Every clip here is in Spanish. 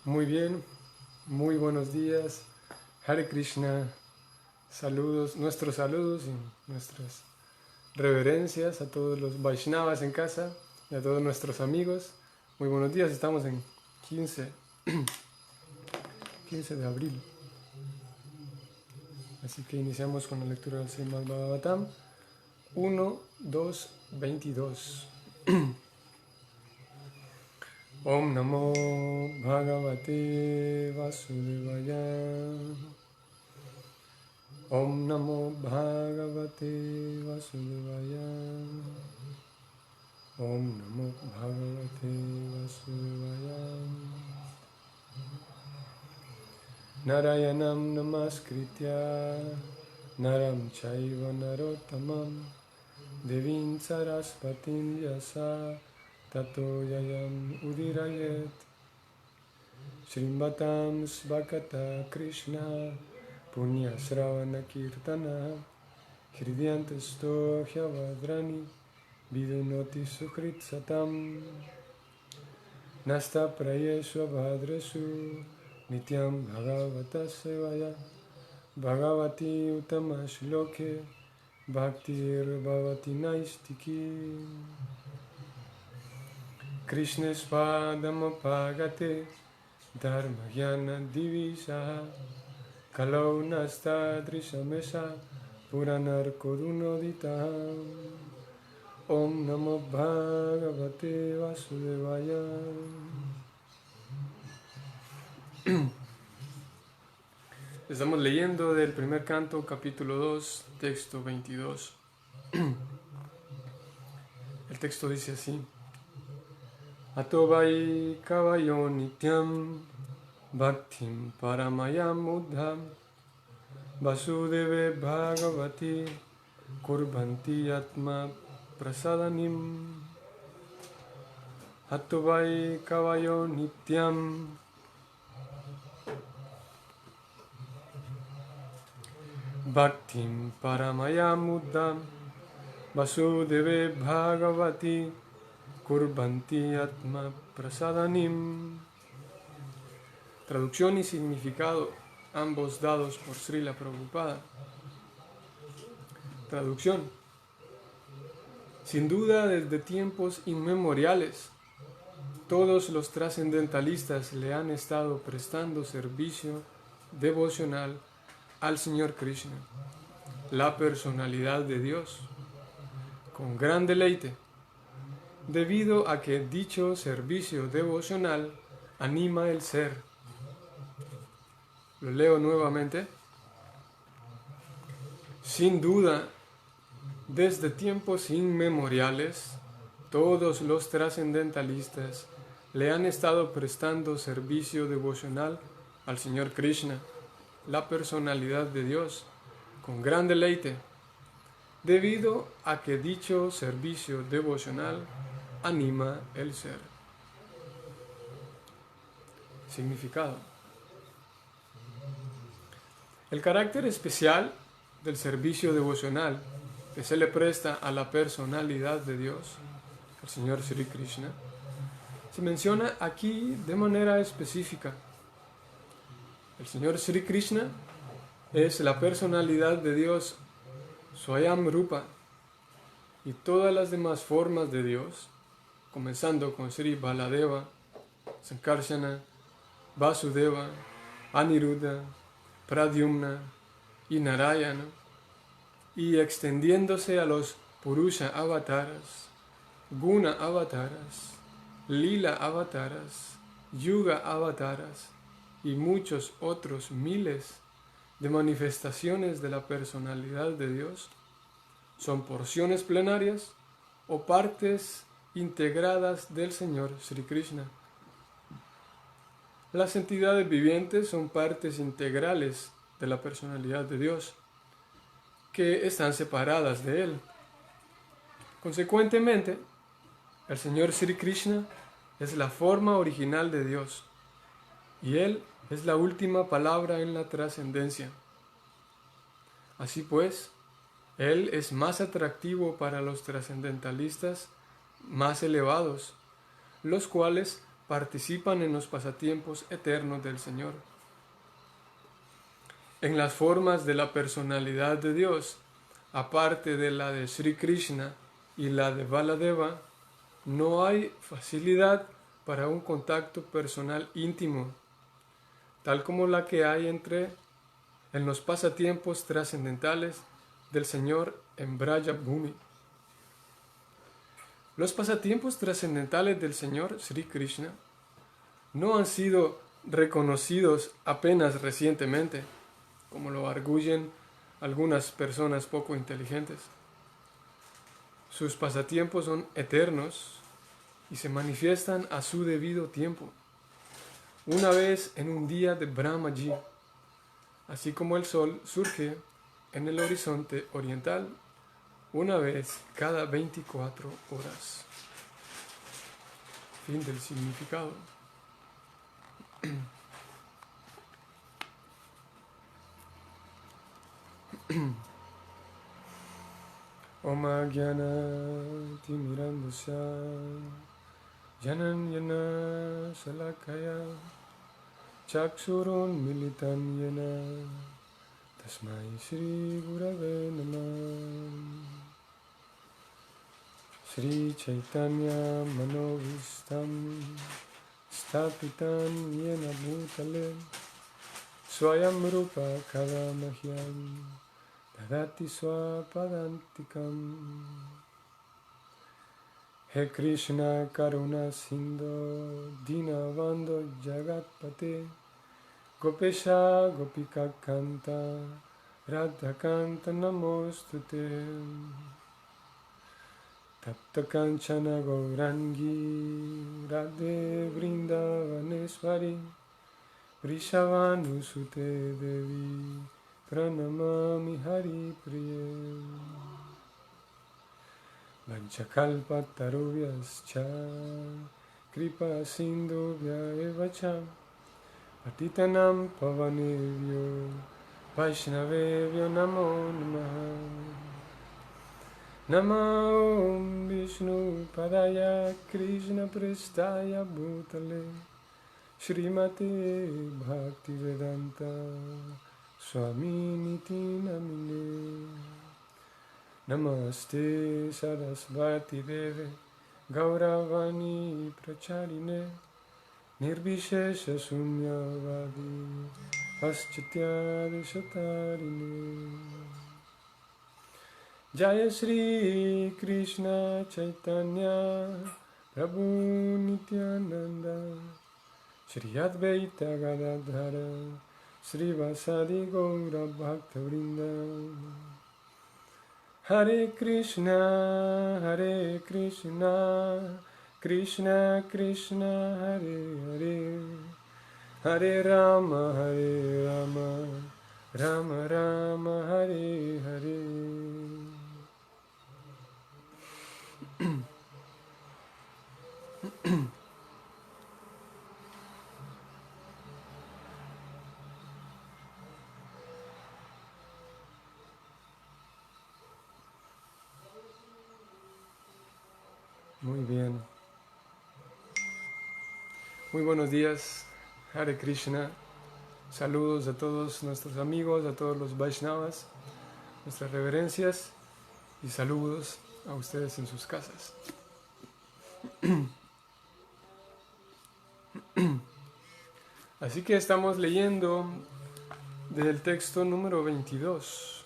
Muy bien, muy buenos días. Hare Krishna. Saludos, nuestros saludos y nuestras reverencias a todos los Vaishnavas en casa y a todos nuestros amigos. Muy buenos días, estamos en 15 de abril. Así que iniciamos con la lectura del Srimad Bhagavatam 1, 2, 22. Om Namo Bhagavate Vasudevaya. Om Namo Bhagavate Vasudevaya. Om Namo Bhagavate Vasudevaya. Narayanam Namaskritya Naram Chaiva Narottamam Devim Sarasvatim Yasa Tato Yayam Udirayet. Srimvatam Svakata Krishna Punya Sravana Kirtana Hridyantasto Hyavadrani Vidunoti Sukrit Satam Nasta Prayeshu Abhadresu Nityam Bhagavata Sevaya Bhagavati Uttama Shloke Bhaktir Bhavati Naistiki Krishna Spadamapagate Dharma Jnana Divisa Kalau Nasta Drishamesa Puranarkodunodita. Om Namo Bhagavate Vasudevaya. Estamos leyendo del primer canto, capítulo 2, texto 22. El texto dice así: Ato vai kavayo nityam bhaktim paramayam uddham vasudeve bhagavati kurbanti atma prasadanim. Ato vai kavayo nityam bhaktim paramayam uddham vasudeve bhagavati kurbanti atma prasadanim. Traducción y significado, ambos dados por Srila Prabhupada. Traducción: sin duda, desde tiempos inmemoriales, todos los trascendentalistas le han estado prestando servicio devocional al Señor Krishna, la personalidad de Dios, con gran deleite, debido a que dicho servicio devocional anima el ser. Lo leo nuevamente. Sin duda, desde tiempos inmemoriales, todos los trascendentalistas le han estado prestando servicio devocional al Señor Krishna, la personalidad de Dios, con gran deleite, debido a que dicho servicio devocional anima el ser. Significado: el carácter especial del servicio devocional que se le presta a la personalidad de Dios, el Señor Sri Krishna, se menciona aquí de manera específica. El Señor Sri Krishna es la personalidad de Dios, Swayam Rupa, y todas las demás formas de Dios, comenzando con Sri Baladeva, Sankarsana, Vasudeva, Aniruddha, Pradyumna y Narayana, y extendiéndose a los Purusha avataras, Guna avataras, Lila avataras, Yuga avataras y muchos otros miles de manifestaciones de la personalidad de Dios, son porciones plenarias o partes integradas del Señor Sri Krishna. Las entidades vivientes son partes integrales de la personalidad de Dios, que están separadas de Él. Consecuentemente, el Señor Sri Krishna es la forma original de Dios, y Él es la última palabra en la trascendencia. Así pues, Él es más atractivo para los trascendentalistas más elevados, los cuales participan en los pasatiempos eternos del Señor. En las formas de la personalidad de Dios, aparte de la de Sri Krishna y la de Baladeva, no hay facilidad para un contacto personal íntimo, tal como la que hay en los pasatiempos trascendentales del Señor en Braja Bhumi. Los pasatiempos trascendentales del Señor Sri Krishna no han sido reconocidos apenas recientemente, como lo arguyen algunas personas poco inteligentes. Sus pasatiempos son eternos y se manifiestan a su debido tiempo, una vez en un día de Brahmaji, así como el sol surge en el horizonte oriental una vez cada 24 horas. Fin del significado. Om Jnana Timirandasya Jananyana Salakaya Chaksurun Militan Yena Tasmai Shri Gurave Namah. Shri Chaitanya Manovistam Stapitan Yena Bhutale Swayam Rupa Kadamahyam Dadati Swapadantikam. He Krishna Karuna Sindhu Dinavando Jagatpate Gopesha Gopika Kanta Radha Kanta Namostute. Tapta Kanchana Gaurangi Radhe Vrindavaneswari Vrishavanusute Devi Pranamami Hari Priye. Vanchakalpa Tarubhyascha Kripa Sindhubhya Evacha Patitanam Pavanevyo Vaishnavevyo Namo Namaha. Namo Om Vishnu Padaya Krishna Prestaya Bhutale Srimate Bhaktivedanta Swaminiti Namine. Namaste Sarasvati Deve Gauravani Pracharine Nirvishesha Sunyavadi Paschatya Vishatarine. Jaya Shri Krishna Chaitanya Prabhu Nityananda Shri Advaita Gadadhara Shri Vasadi Gaura Bhaktavrinda. Hare Krishna Krishna Krishna Hare Hare Hare Rama Rama Rama Hare Hare. Muy bien. Muy buenos días, Hare Krishna. Saludos a todos nuestros amigos, a todos los Vaishnavas, nuestras reverencias y saludos a ustedes en sus casas. Así que estamos leyendo del texto número 22,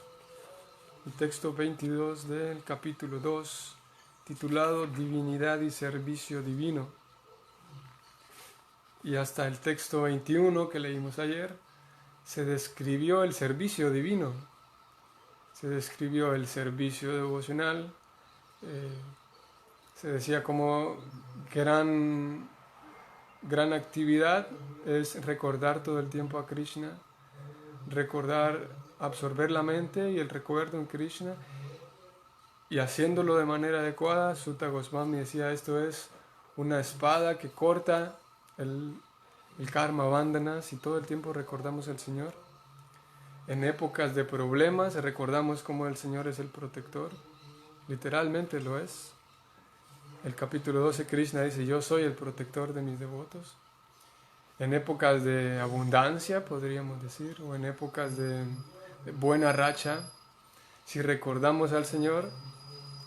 el texto 22 del capítulo 2, titulado Divinidad y Servicio Divino. Y hasta el texto 21 que leímos ayer, se describió el servicio divino, se describió el servicio devocional, se decía como gran actividad es recordar todo el tiempo a Krishna, recordar, absorber la mente y el recuerdo en Krishna, y haciéndolo de manera adecuada. Sutta Goswami decía, esto es una espada que corta el karma bandhana. Si todo el tiempo recordamos al Señor, en épocas de problemas recordamos cómo el Señor es el protector, literalmente lo es. el capítulo 12, Krishna dice, yo soy el protector de mis devotos. En épocas de abundancia, podríamos decir, o en épocas de buena racha, si recordamos al Señor,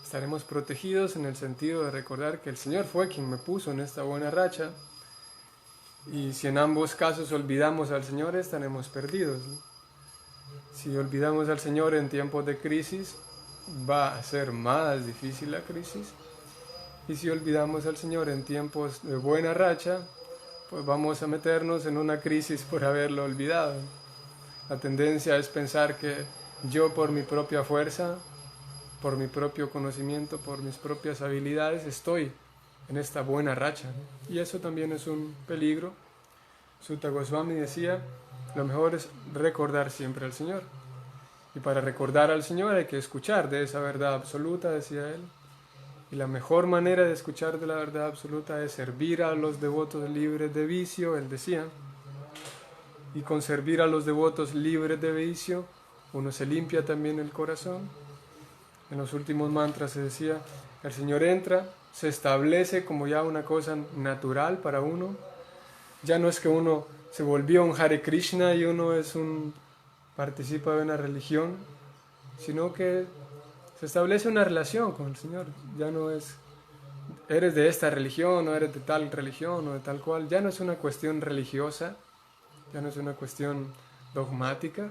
estaremos protegidos en el sentido de recordar que el Señor fue quien me puso en esta buena racha. Y si en ambos casos olvidamos al Señor, estaremos perdidos, ¿no? Si olvidamos al Señor en tiempos de crisis, va a ser más difícil la crisis. Y si olvidamos al Señor en tiempos de buena racha, pues vamos a meternos en una crisis por haberlo olvidado. La tendencia es pensar que yo por mi propia fuerza, por mi propio conocimiento, por mis propias habilidades, estoy en esta buena racha, ¿no? Y eso también es un peligro. Sutta Goswami decía, lo mejor es recordar siempre al Señor. Y para recordar al Señor hay que escuchar de esa verdad absoluta, decía él. Y la mejor manera de escuchar de la verdad absoluta es servir a los devotos libres de vicio, él decía. Y con servir a los devotos libres de vicio, uno se limpia también el corazón. En los últimos mantras se decía, el Señor entra, se establece como ya una cosa natural para uno. Ya no es que uno se volvió un Hare Krishna y uno participa de una religión, sino que se establece una relación con el Señor. Ya no es, eres de esta religión o eres de tal religión o de tal cual. Ya no es una cuestión religiosa, ya no es una cuestión dogmática,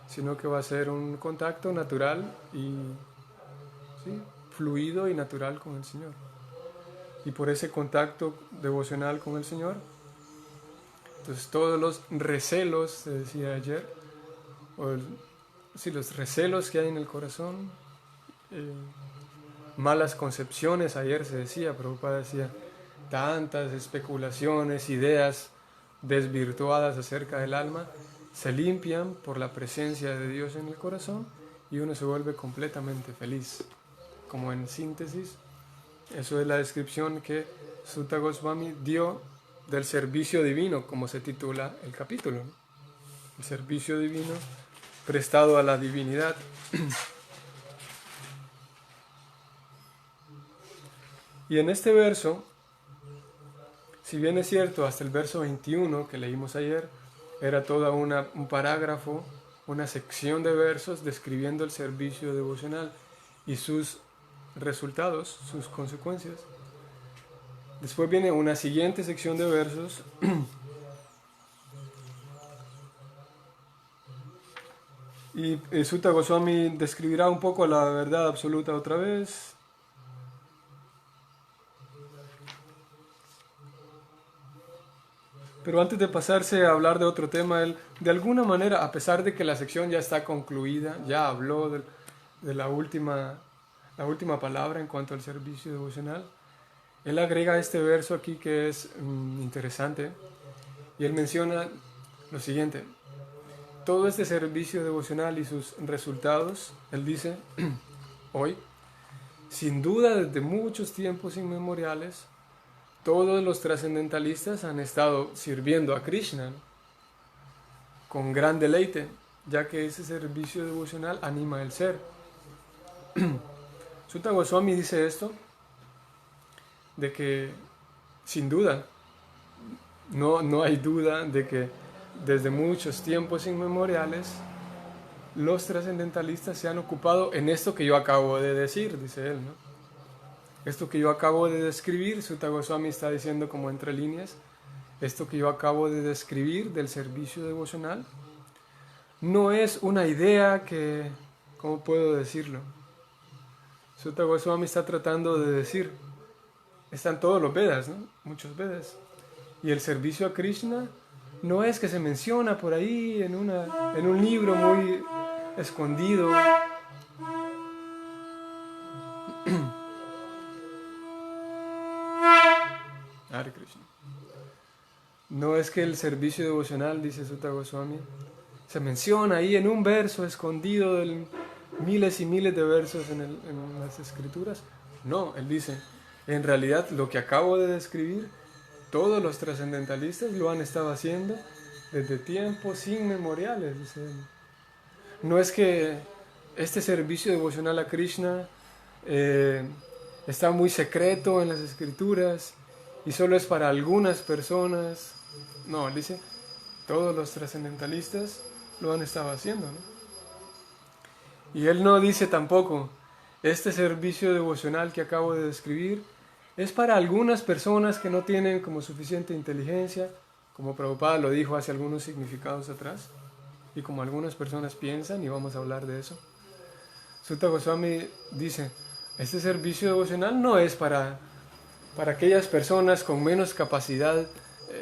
sino que va a ser un contacto natural y ¿sí? Fluido y natural con el Señor. Y por ese contacto devocional con el Señor, entonces todos los recelos, se decía ayer, los recelos que hay en el corazón, malas concepciones, ayer se decía, Prabhupada decía, tantas especulaciones, ideas desvirtuadas acerca del alma, se limpian por la presencia de Dios en el corazón y uno se vuelve completamente feliz. Como en síntesis, eso es la descripción que Sutta Goswami dio del servicio divino, como se titula el capítulo, ¿no? El servicio divino prestado a la divinidad. Y en este verso, si bien es cierto, hasta el verso 21 que leímos ayer, era toda un parágrafo, una sección de versos describiendo el servicio devocional y sus resultados, sus consecuencias. Después viene una siguiente sección de versos y Sutta Goswami describirá un poco la verdad absoluta otra vez. Pero antes de pasarse a hablar de otro tema, él de alguna manera, a pesar de que la sección ya está concluida, ya habló de la última palabra en cuanto al servicio devocional, él agrega este verso aquí que es interesante y él menciona lo siguiente. Todo este servicio devocional y sus resultados, él dice, hoy, sin duda desde muchos tiempos inmemoriales, todos los trascendentalistas han estado sirviendo a Krishna, ¿no? Con gran deleite, ya que ese servicio devocional anima el ser. Sutta Goswami dice esto, de que sin duda, no hay duda de que desde muchos tiempos inmemoriales los trascendentalistas se han ocupado en esto que yo acabo de decir, dice él, ¿no? Esto que yo acabo de describir, Sutta Goswami está diciendo como entre líneas, esto que yo acabo de describir del servicio devocional, no es una idea que, ¿cómo puedo decirlo? Sutta Goswami está tratando de decir, están todos los Vedas, ¿no? Muchos Vedas. Y el servicio a Krishna no es que se menciona por ahí en un libro muy escondido. Hare Krishna. No es que el servicio devocional, dice Sutta Goswami, se menciona ahí en un verso escondido de miles y miles de versos en las escrituras. No, él dice, en realidad lo que acabo de describir, todos los trascendentalistas lo han estado haciendo desde tiempos inmemoriales, dice él. No es que este servicio devocional a Krishna está muy secreto en las escrituras y solo es para algunas personas. No, él dice, todos los trascendentalistas lo han estado haciendo, ¿no? Y él no dice tampoco, este servicio devocional que acabo de describir es para algunas personas que no tienen como suficiente inteligencia, como Prabhupada lo dijo hace algunos significados atrás, y como algunas personas piensan, y vamos a hablar de eso. Sutta Goswami dice, este servicio devocional no es para aquellas personas con menos capacidad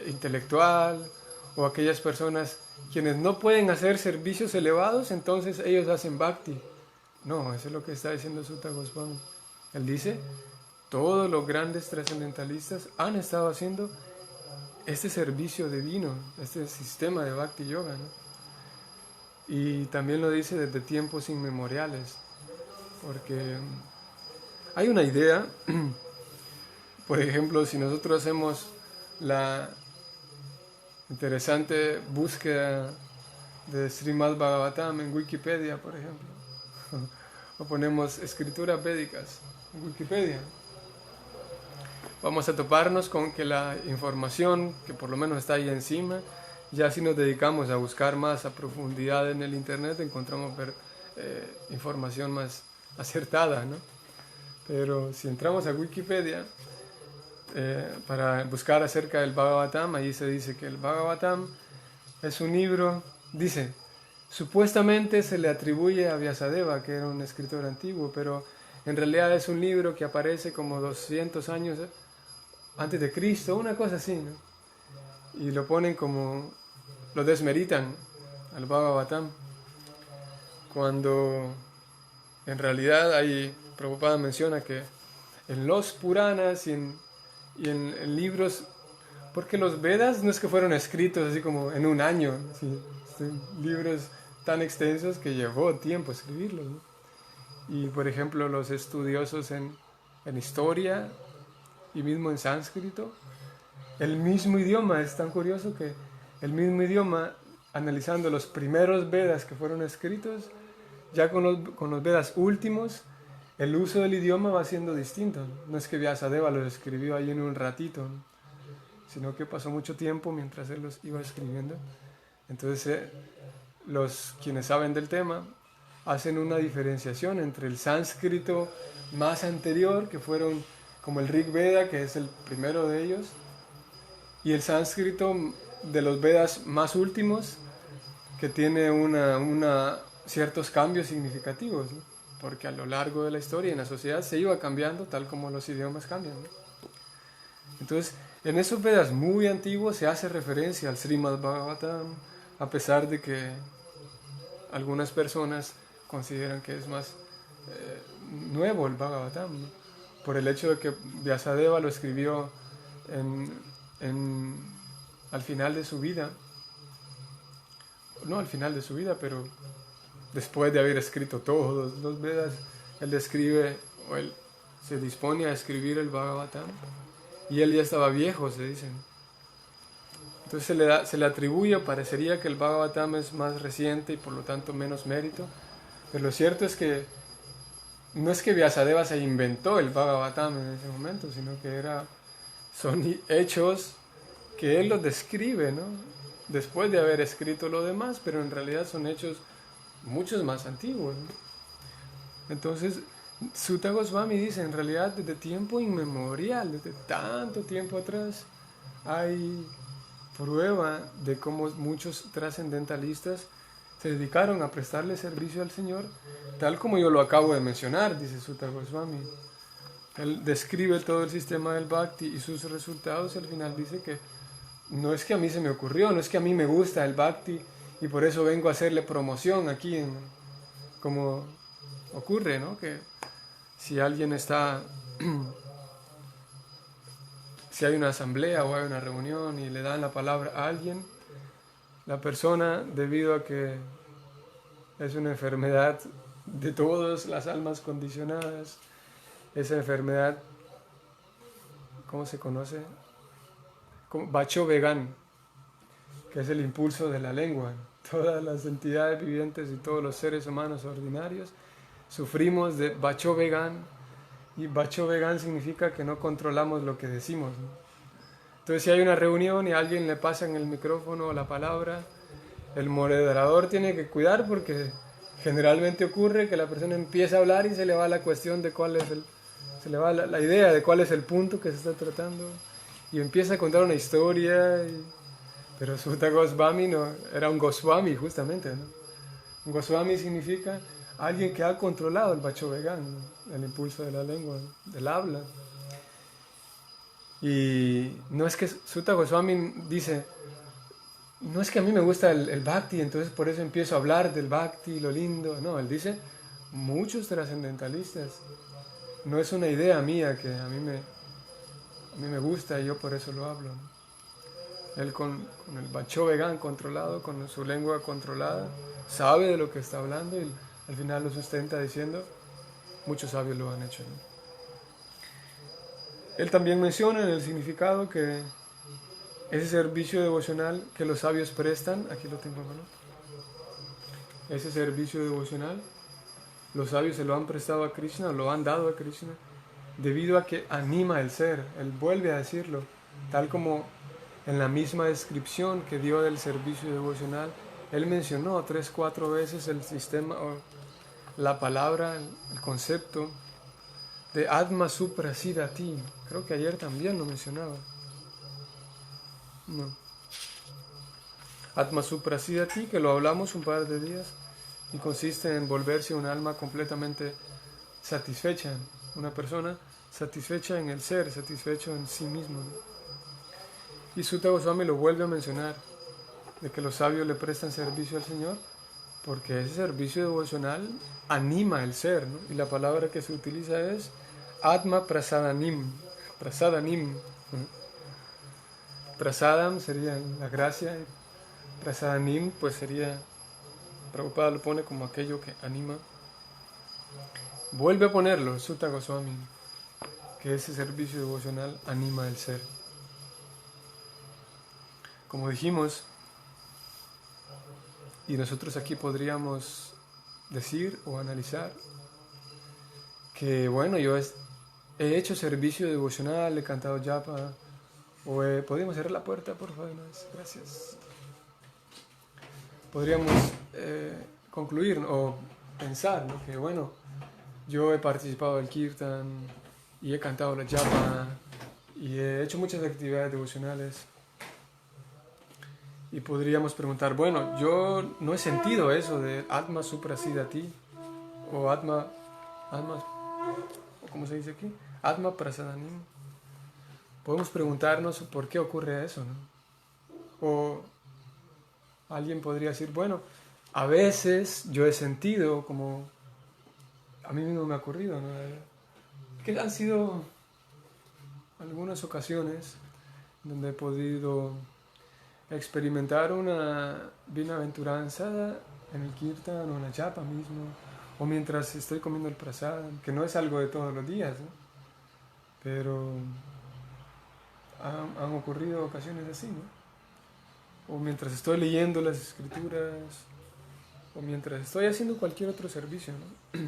intelectual, o aquellas personas quienes no pueden hacer servicios elevados, entonces ellos hacen bhakti. No, eso es lo que está diciendo Sutta Goswami. Él dice, todos los grandes trascendentalistas han estado haciendo este servicio divino, este sistema de bhakti yoga, ¿no? Y también lo dice desde tiempos inmemoriales, porque hay una idea, por ejemplo, si nosotros hacemos la interesante búsqueda de Srimad Bhagavatam en Wikipedia, por ejemplo, o ponemos escrituras védicas en Wikipedia, vamos a toparnos con que la información que por lo menos está ahí encima, ya si nos dedicamos a buscar más a profundidad en el internet, encontramos información más acertada, ¿no? Pero si entramos a Wikipedia para buscar acerca del Bhagavatam, ahí se dice que el Bhagavatam es un libro, dice, supuestamente se le atribuye a Vyasadeva, que era un escritor antiguo, pero en realidad es un libro que aparece como 200 años antes de Cristo, una cosa así, ¿no? Y lo ponen como, lo desmeritan al Bhagavatam, cuando en realidad ahí Prabhupada menciona que en los Puranas y en libros, porque los Vedas no es que fueron escritos así como en un año, ¿sí? Son libros tan extensos que llevó tiempo escribirlos, ¿no? Y por ejemplo los estudiosos en historia y mismo en sánscrito, el mismo idioma, es tan curioso que el mismo idioma, analizando los primeros Vedas que fueron escritos, ya con los Vedas últimos, el uso del idioma va siendo distinto. No es que Vyasadeva los escribió ahí en un ratito, ¿no? Sino que pasó mucho tiempo mientras él los iba escribiendo. Entonces, los quienes saben del tema hacen una diferenciación entre el sánscrito más anterior, que fueron como el Rig Veda, que es el primero de ellos, y el sánscrito de los Vedas más últimos, que tiene ciertos cambios significativos, ¿no? Porque a lo largo de la historia en la sociedad se iba cambiando tal como los idiomas cambian, ¿no? Entonces, en esos Vedas muy antiguos se hace referencia al Srimad Bhagavatam, a pesar de que algunas personas consideran que es más nuevo el Bhagavatam, ¿no? Por el hecho de que Vyasadeva lo escribió al final de su vida, no al final de su vida, pero después de haber escrito todos los Vedas, él escribe, o él se dispone a escribir el Bhagavatam, y él ya estaba viejo, se dice. Entonces se le atribuye, parecería que el Bhagavatam es más reciente y por lo tanto menos mérito, pero lo cierto es que no es que Vyasadeva se inventó el Bhagavatam en ese momento, sino que son hechos que él los describe, ¿no? Después de haber escrito lo demás, pero en realidad son hechos muchos más antiguos, ¿no? Entonces, Sutta Goswami dice, en realidad desde tiempo inmemorial, desde tanto tiempo atrás, hay prueba de cómo muchos trascendentalistas se dedicaron a prestarle servicio al Señor, tal como yo lo acabo de mencionar, dice Sutta Goswami. Él describe todo el sistema del Bhakti y sus resultados, y al final dice que no es que a mí se me ocurrió, no es que a mí me gusta el Bhakti y por eso vengo a hacerle promoción aquí, como ocurre, ¿no? Que si alguien está, si hay una asamblea o hay una reunión y le dan la palabra a alguien, la persona, debido a que es una enfermedad de todas las almas condicionadas, esa enfermedad, ¿cómo se conoce? Como Vacho Vegan, que es el impulso de la lengua. Todas las entidades vivientes y todos los seres humanos ordinarios sufrimos de Vacho Vegan, Y Bacho Vegan significa que no controlamos lo que decimos, ¿no? Entonces, si hay una reunión y a alguien le pasan el micrófono o la palabra, el moderador tiene que cuidar porque generalmente ocurre que la persona empieza a hablar y se le va la cuestión de cuál es se le va la idea de cuál es el punto que se está tratando y empieza a contar una historia. Pero Sutta Goswami no, era un Goswami justamente, ¿no? Un Goswami significa alguien que ha controlado el Bacho Vegan, ¿no? El impulso de la lengua, del habla. Y no es que Sutta Goswami dice, no es que a mí me gusta el bhakti, entonces por eso empiezo a hablar del bhakti, lo lindo. No, él dice, muchos trascendentalistas, no es una idea mía que a mí me gusta y yo por eso lo hablo, ¿no? Él con el Bacho Vegan controlado, con su lengua controlada, sabe de lo que está hablando y al final lo sustenta diciendo, muchos sabios lo han hecho, ¿no? Él también menciona en el significado que ese servicio devocional que los sabios prestan, aquí lo tengo, ¿no? Ese servicio devocional, los sabios se lo han prestado a Krishna, lo han dado a Krishna, debido a que anima el ser. Él vuelve a decirlo, tal como en la misma descripción que dio del servicio devocional, él mencionó 3, 4 veces el sistema, o la palabra, el concepto de Atma Suprasidati. Creo que ayer también lo mencionaba. No. Atma Suprasidati, que lo hablamos un par de días, y consiste en volverse un alma completamente satisfecha, una persona satisfecha en el ser, satisfecho en sí mismo, ¿no? Y Sutta Goswami lo vuelve a mencionar, de que los sabios le prestan servicio al Señor, porque ese servicio devocional anima el ser, ¿no? Y la palabra que se utiliza es Atma Prasadanim. Prasadanim. Prasadam sería la gracia, Prasadanim pues sería, Prabhupada lo pone como aquello que anima. Vuelve a ponerlo, Sutta Goswami, que ese servicio devocional anima el ser. Como dijimos, y nosotros aquí podríamos decir o analizar que, bueno, yo he hecho servicio devocional, he cantado japa, ¿podríamos cerrar la puerta, por favor? Gracias. Podríamos concluir o pensar, ¿no? Que, bueno, yo he participado del kirtan y he cantado la japa y he hecho muchas actividades devocionales. Y podríamos preguntar, bueno, yo no he sentido eso de Atma Suprasidati o Atma, ¿cómo se dice aquí? Atma Prasadanim. Podemos preguntarnos por qué ocurre eso, ¿no? O alguien podría decir, bueno, a veces yo he sentido como a mí mismo me ha ocurrido, ¿no? Que han sido algunas ocasiones donde he podido experimentar una bienaventuranza en el kirtan o en la japa mismo, o mientras estoy comiendo el prasadam, que no es algo de todos los días, ¿no? Pero han ocurrido ocasiones así, ¿no? O mientras estoy leyendo las escrituras, o mientras estoy haciendo cualquier otro servicio, ¿no?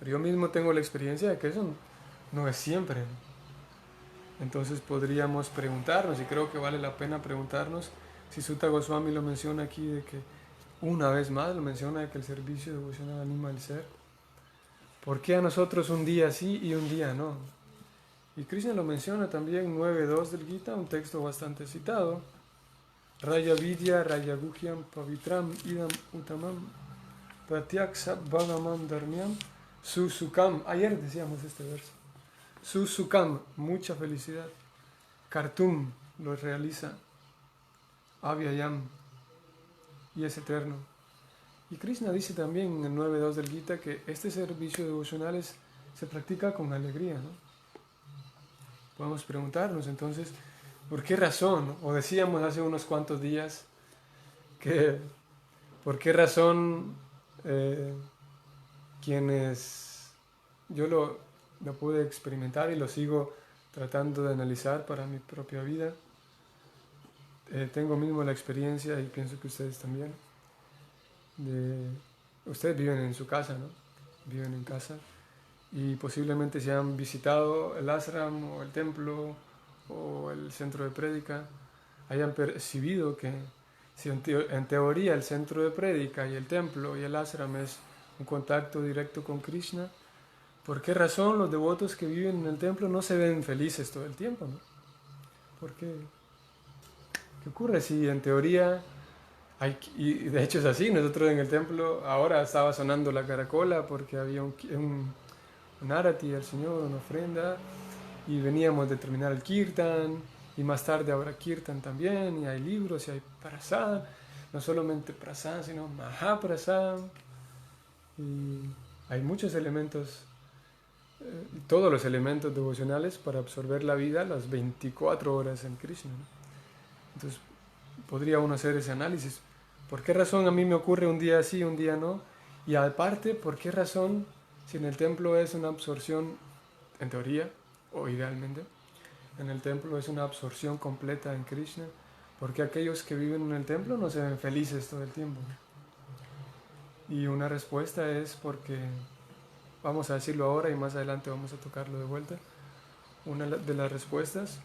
Pero yo mismo tengo la experiencia de que eso no es siempre, ¿no? Entonces podríamos preguntarnos, y creo que vale la pena preguntarnos, si Sutta Goswami lo menciona aquí, de que una vez más lo menciona, de que el servicio devocional anima al ser. ¿Por qué a nosotros un día sí y un día no? Y Krishna lo menciona también 9.2 del Gita, un texto bastante citado. Raya Vidya, Raya Guhyam, Pavitram, Idam Utamam, Pratyaksa Bhagaman Dharmyam, Susukam. Ayer decíamos este verso. Susukam, mucha felicidad. Kartum, lo realiza. Avyayam, y es eterno. Y Krishna dice también en el 9.2 del Gita que este servicio devocional se practica con alegría, ¿no? Podemos preguntarnos entonces, ¿por qué razón, ¿no? O decíamos hace unos cuantos días que, ¿por qué razón quienes yo lo pude experimentar y lo sigo tratando de analizar para mi propia vida? Tengo mismo la experiencia, y pienso que ustedes también, ustedes viven en su casa, ¿no? Viven en casa, y posiblemente si han visitado el ashram o el templo o el centro de prédica, hayan percibido que si en teoría el centro de prédica y el templo y el ashram es un contacto directo con Krishna, ¿por qué razón los devotos que viven en el templo no se ven felices todo el tiempo, ¿no? ¿Por qué? ¿Qué ocurre si en teoría y de hecho es así? Nosotros en el templo ahora estaba sonando la caracola porque había un arati al Señor, una ofrenda, y veníamos de terminar el kirtan, y más tarde habrá kirtan también, y hay libros, y hay prasad, no solamente prasad, sino mahaprasad, y hay muchos elementos, todos los elementos devocionales para absorber la vida las 24 horas en Krishna, ¿no? Entonces podría uno hacer ese análisis. ¿Por qué razón a mí me ocurre un día sí, un día no? Y aparte, ¿por qué razón, si en el templo es una absorción, en teoría, o idealmente, en el templo es una absorción completa en Krishna, ¿por qué aquellos que viven en el templo no se ven felices todo el tiempo? Y una respuesta es porque, vamos a decirlo ahora y más adelante vamos a tocarlo de vuelta, una de las respuestas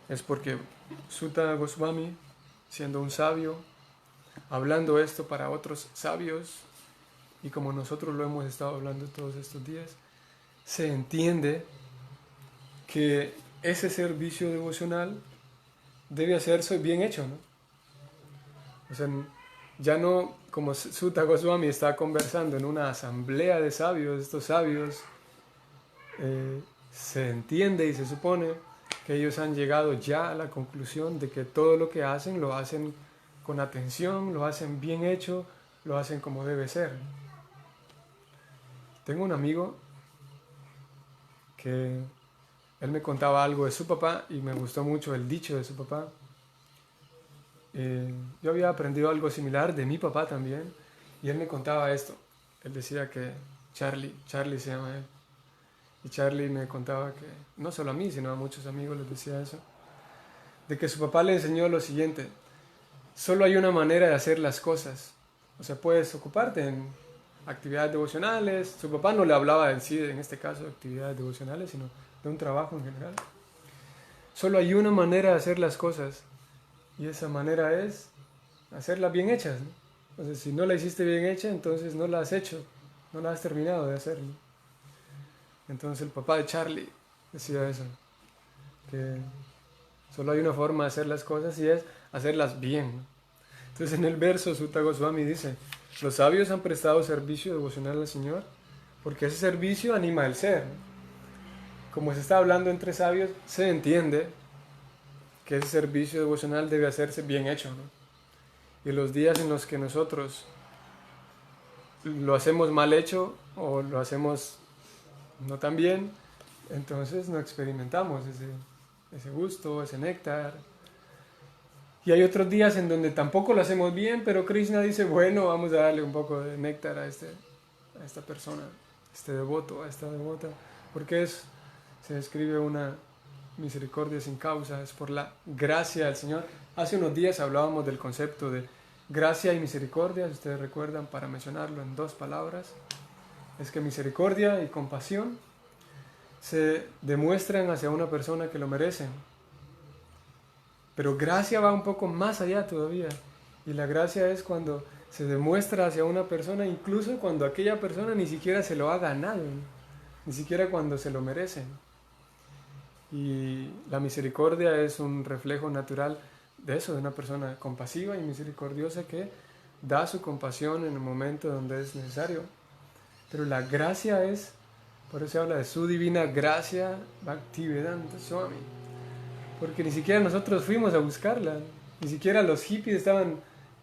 es porque Sutta Goswami, siendo un sabio, hablando esto para otros sabios, y como nosotros lo hemos estado hablando todos estos días, se entiende que ese servicio devocional debe hacerse bien hecho, ¿no? O sea, ya no como Sutta Goswami está conversando en una asamblea de sabios, estos sabios, se entiende y se supone que ellos han llegado ya a la conclusión de que todo lo que hacen lo hacen con atención, lo hacen bien hecho, lo hacen como debe ser. Tengo un amigo que él me contaba algo de su papá y me gustó mucho el dicho de su papá. Yo había aprendido algo similar de mi papá también, y él me contaba esto. Él decía que Charlie se llama él, y Charlie me contaba que, no solo a mí, sino a muchos amigos les decía eso, de que su papá le enseñó lo siguiente: solo hay una manera de hacer las cosas. O sea, puedes ocuparte en actividades devocionales. Su papá no le hablaba en sí, en este caso, de actividades devocionales, sino de un trabajo en general. Solo hay una manera de hacer las cosas, y esa manera es hacerlas bien hechas, ¿no? O sea, si no la hiciste bien hecha, entonces no la has hecho, no la has terminado de hacer, ¿no? Entonces el papá de Charlie decía eso, que solo hay una forma de hacer las cosas y es hacerlas bien, ¿no? Entonces en el verso Sutta Goswami dice: los sabios han prestado servicio devocional al Señor porque ese servicio anima el ser, ¿no? Como se está hablando entre sabios, se entiende que ese servicio devocional debe hacerse bien hecho, ¿no? Y los días en los que nosotros lo hacemos mal hecho o lo hacemos no tan bien, entonces no experimentamos ese gusto, ese néctar. Y hay otros días en donde tampoco lo hacemos bien, pero Krishna dice: bueno, vamos a darle un poco de néctar a esta persona, a este devoto, a esta devota, porque se describe una misericordia sin causa, es por la gracia del Señor. Hace unos días hablábamos del concepto de gracia y misericordia, si ustedes recuerdan, para mencionarlo en 2 palabras, es que misericordia y compasión se demuestran hacia una persona que lo merece. Pero gracia va un poco más allá todavía. Y la gracia es cuando se demuestra hacia una persona, incluso cuando aquella persona ni siquiera se lo ha ganado, ¿no? Ni siquiera cuando se lo merece. Y la misericordia es un reflejo natural de eso, de una persona compasiva y misericordiosa que da su compasión en el momento donde es necesario. Pero la gracia es, por eso se habla de su divina gracia, Bhaktivedanta Swami. Porque ni siquiera nosotros fuimos a buscarla, ni siquiera los hippies estaban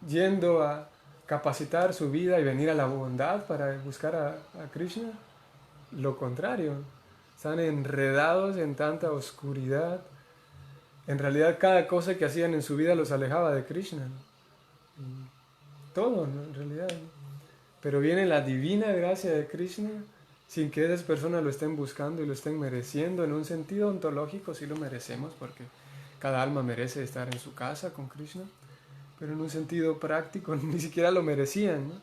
yendo a capacitar su vida y venir a la bondad para buscar a Krishna. Lo contrario, están enredados en tanta oscuridad. En realidad cada cosa que hacían en su vida los alejaba de Krishna. Todo, ¿no? En realidad. Pero viene la divina gracia de Krishna sin que esas personas lo estén buscando y lo estén mereciendo. En un sentido ontológico sí lo merecemos, porque cada alma merece estar en su casa con Krishna, pero en un sentido práctico ni siquiera lo merecían, ¿no?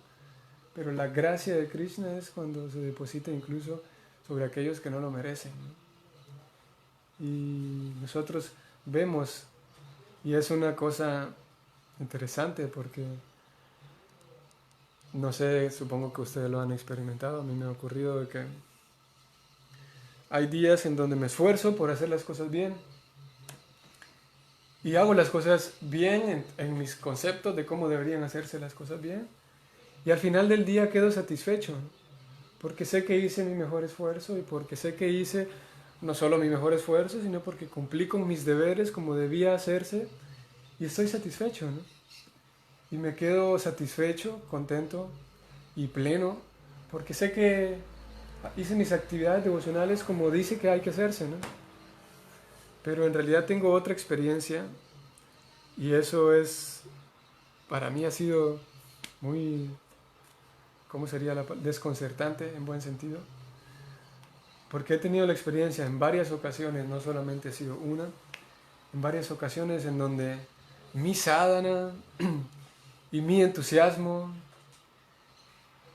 pero la gracia de Krishna es cuando se deposita incluso sobre aquellos que no lo merecen, ¿no? Y nosotros vemos, y es una cosa interesante porque, no sé, supongo que ustedes lo han experimentado, a mí me ha ocurrido de que hay días en donde me esfuerzo por hacer las cosas bien y hago las cosas bien en mis conceptos de cómo deberían hacerse las cosas bien, y al final del día quedo satisfecho, ¿no? Porque sé que hice mi mejor esfuerzo y porque sé que hice no solo mi mejor esfuerzo, sino porque cumplí con mis deberes como debía hacerse y estoy satisfecho, ¿no? Y me quedo satisfecho, contento y pleno porque sé que hice mis actividades devocionales como dice que hay que hacerse, ¿no? Pero en realidad tengo otra experiencia y eso es, para mí ha sido muy, ¿cómo sería desconcertante en buen sentido? Porque he tenido la experiencia en varias ocasiones, no solamente ha sido una, en varias ocasiones en donde mi sadhana y mi entusiasmo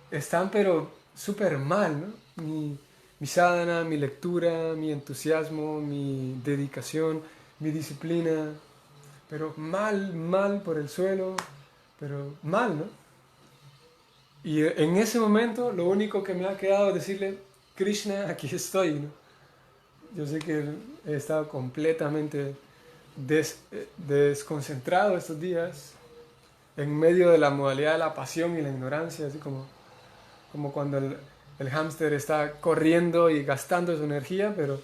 están pero súper mal, ¿no? Mi sadhana, mi lectura, mi entusiasmo, mi dedicación, mi disciplina, pero mal por el suelo, pero mal, ¿no? Y en ese momento lo único que me ha quedado es decirle, Krishna, aquí estoy, ¿no? Yo sé que he estado completamente desconcentrado estos días, en medio de la modalidad de la pasión y la ignorancia, así como cuando el hámster está corriendo y gastando su energía, pero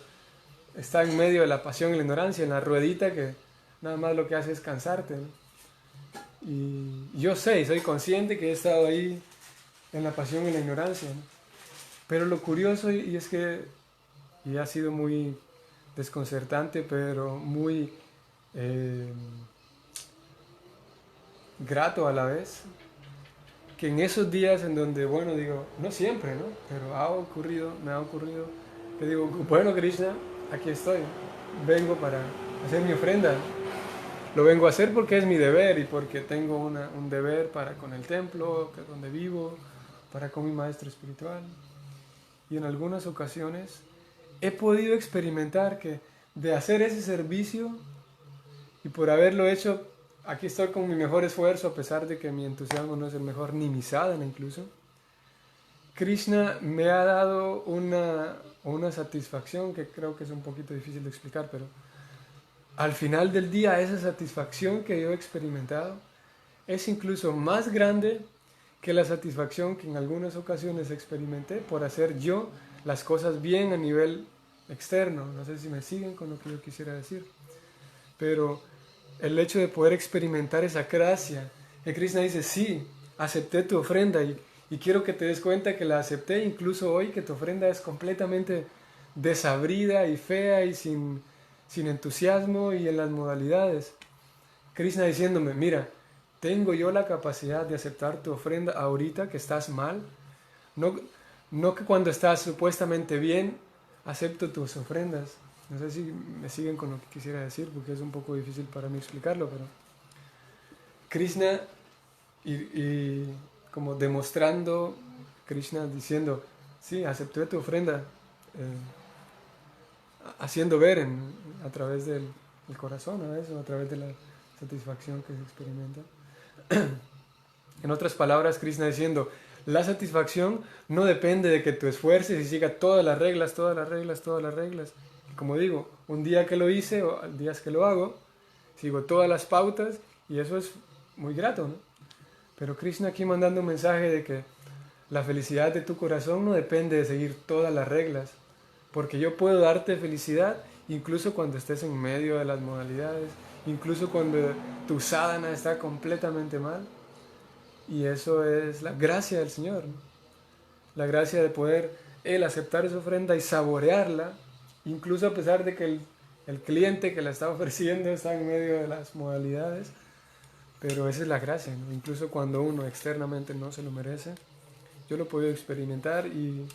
está en medio de la pasión y la ignorancia, en la ruedita que nada más lo que hace es cansarte, ¿no? Y yo sé, y soy consciente que he estado ahí en la pasión y la ignorancia, ¿no? Pero lo curioso y es que, y ha sido muy desconcertante, pero muy eh, grato a la vez, que en esos días en donde, bueno, digo, no siempre, ¿no? Pero me ha ocurrido, que digo, bueno, Krishna, aquí estoy, vengo para hacer mi ofrenda. Lo vengo a hacer porque es mi deber y porque tengo un deber para con el templo, que es donde vivo, para con mi maestro espiritual. Y en algunas ocasiones he podido experimentar que de hacer ese servicio y por haberlo hecho, aquí estoy con mi mejor esfuerzo, a pesar de que mi entusiasmo no es el mejor, ni mi sadhana incluso. Krishna me ha dado una satisfacción que creo que es un poquito difícil de explicar, pero al final del día esa satisfacción que yo he experimentado es incluso más grande que la satisfacción que en algunas ocasiones experimenté por hacer yo las cosas bien a nivel externo. No sé si me siguen con lo que yo quisiera decir, pero el hecho de poder experimentar esa gracia, que Krishna dice, sí, acepté tu ofrenda y quiero que te des cuenta que la acepté incluso hoy, que tu ofrenda es completamente desabrida y fea y sin entusiasmo y en las modalidades. Krishna diciéndome, mira, tengo yo la capacidad de aceptar tu ofrenda ahorita que estás mal, no, no que cuando estás supuestamente bien acepto tus ofrendas. No sé si me siguen con lo que quisiera decir, porque es un poco difícil para mí explicarlo, pero Krishna y como demostrando, Krishna diciendo, sí, acepté tu ofrenda, haciendo ver a través del corazón, a eso, a través de la satisfacción que se experimenta. En otras palabras, Krishna diciendo, la satisfacción no depende de que tú esfuerces y sigas todas las reglas, todas las reglas, todas las reglas. Y como digo, un día que lo hice o días que lo hago, sigo todas las pautas y eso es muy grato, ¿no? Pero Krishna aquí mandando un mensaje de que la felicidad de tu corazón no depende de seguir todas las reglas, porque yo puedo darte felicidad incluso cuando estés en medio de las modalidades, incluso cuando tu sadhana está completamente mal. Y eso es la gracia del Señor, ¿no? La gracia de poder Él aceptar esa ofrenda y saborearla, incluso a pesar de que el cliente que la está ofreciendo está en medio de las modalidades. Pero esa es la gracia, ¿no? Incluso cuando uno externamente no se lo merece. Yo lo he podido experimentar y,